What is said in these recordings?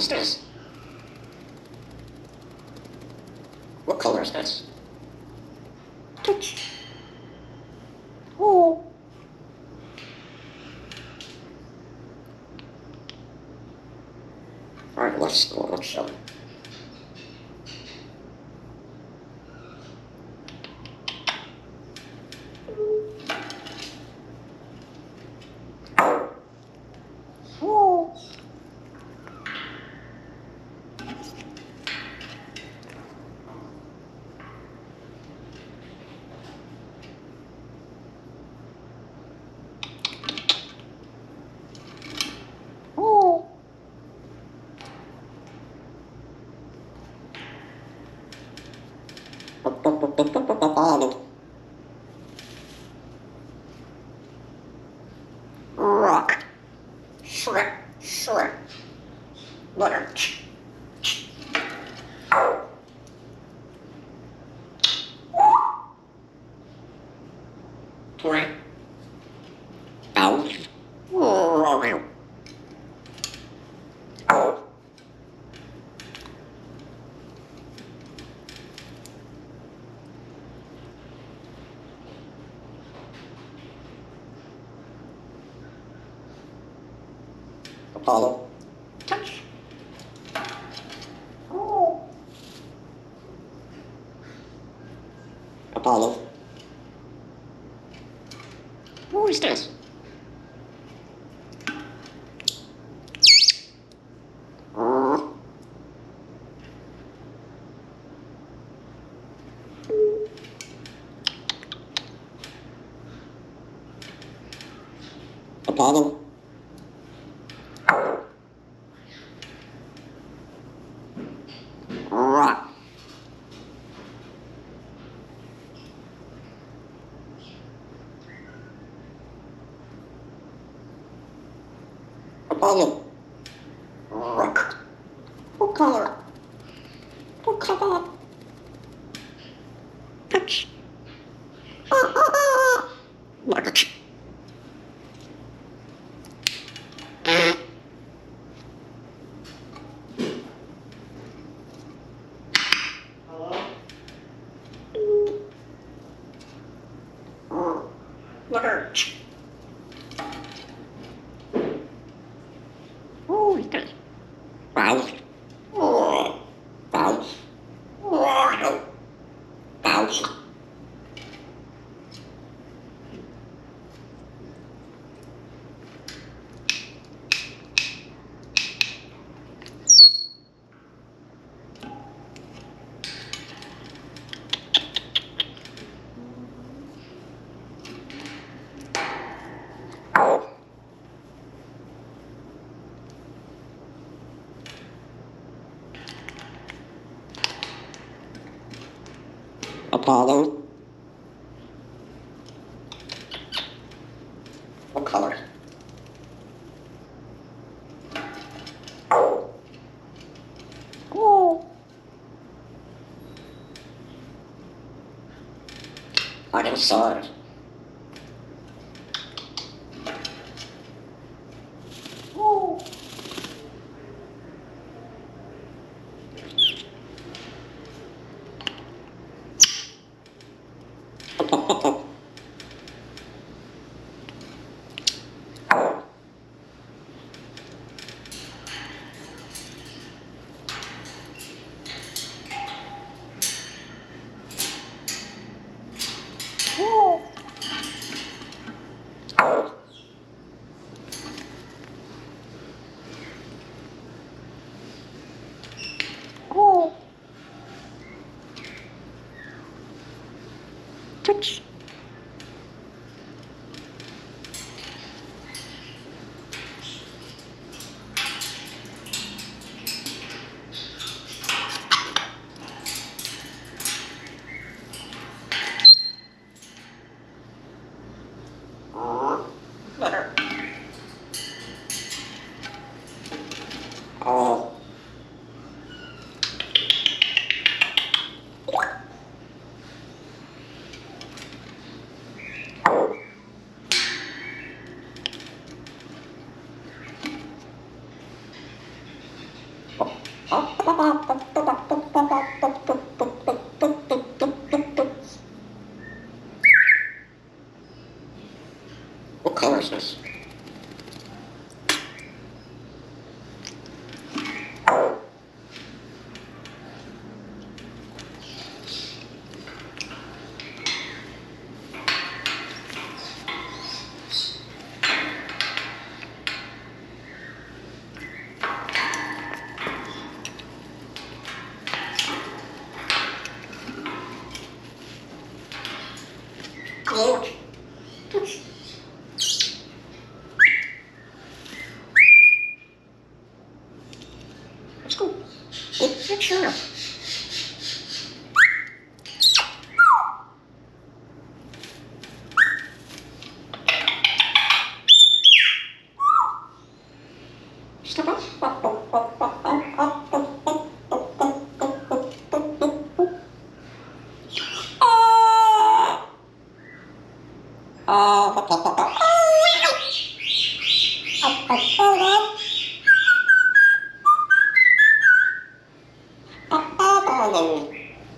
is this? What color is this? Touch. Oh. Alright, let's go. Let's show. Rock. Shrock. Shrock. Butter. Toy. Ow. Oh. Ow. Apollo. Touch. Oh. Apollo. Who is this? Apollo. Rock. Apollo. Rock. What color? What color? Touch. Rock. Lurch. Oh, it's good. Bounce. Oh, bounce. Oh, bounce. Oh. Apollo. What color? Oh. Oh. Connoisseur. Oh. Oh. Touch. What color is this? Cool. Let's go. It's sure. Step up.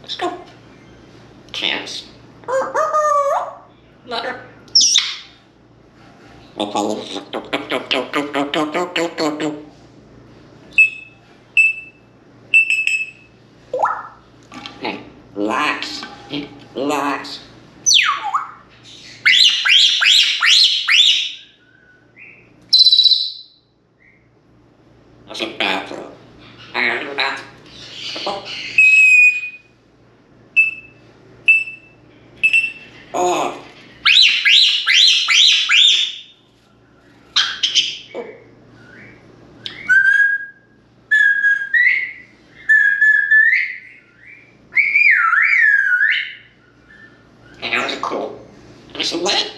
Let's go. Chance. Mother. Hey, relax. Relax. That's a bathroom. I gotta go back. Oh. Hey, that was cool. Listen, what?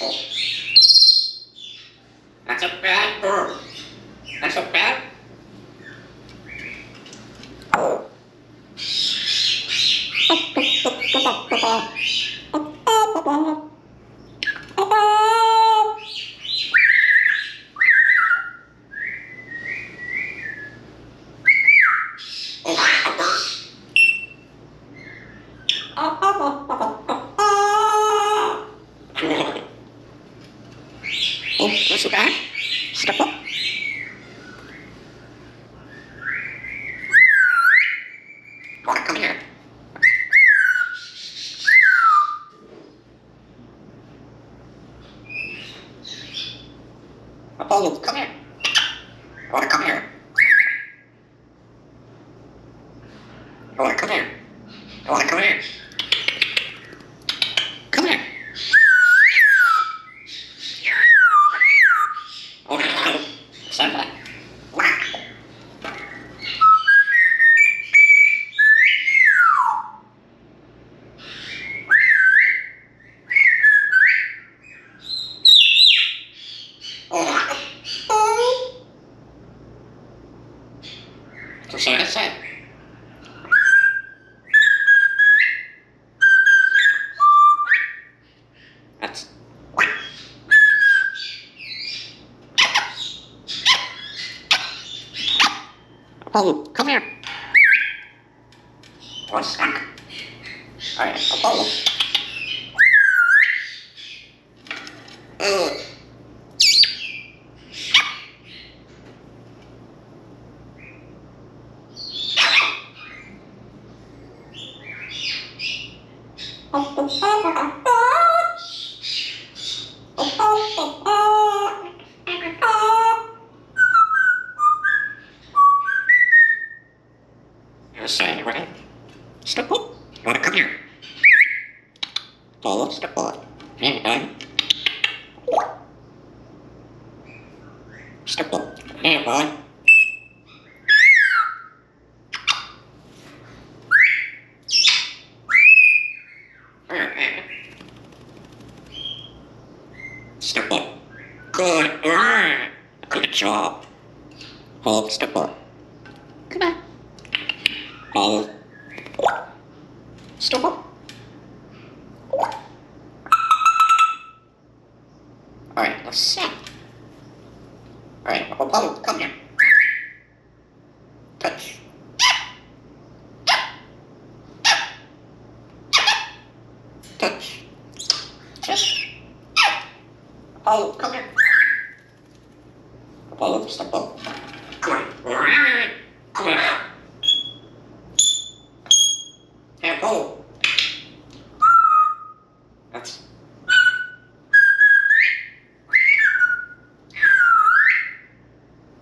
Oh. That's a bad bird. That's a bad. Oh. Oh, what's that? Step up. Wanna come here? Apollo, come here. I wanna come here. I wanna come here. I wanna come here. Come here. Oh, stand back. Whack. Oh. So I said. That's. Apollo, come here. One snack. Alright, Apollo. You're saying, right? Step up. Wanna come here? Apollo, step up. Hey, bud. Step up. Hey, bud. Step up. Good. Good job. Hold, step up. Come on. Hold. Step up. Alright, let's set. Alright, Apollo, come here. touch. Shush. Apollo, come here. Apollo, step up. Come on. Come on. Hey, Apollo. That's...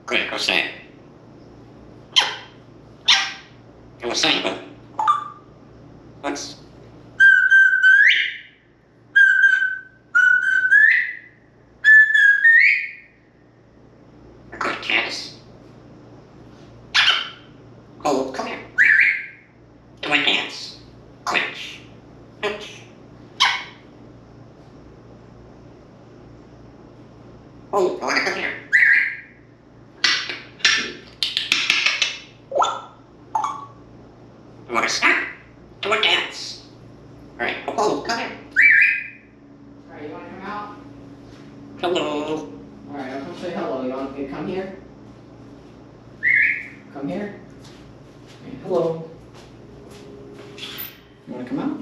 Great, go say it. I was saying, but... Let's... Good, Candace. Oh, come here. Do a dance. Clinch. Clinch. Oh, I want to come here. You want to stop? Do a dance. Alright, oh, come here. Alright, you want to come out? Hello. Alright, I'll come say hello. You want to come here? Come here. Okay, hello. You want to come out?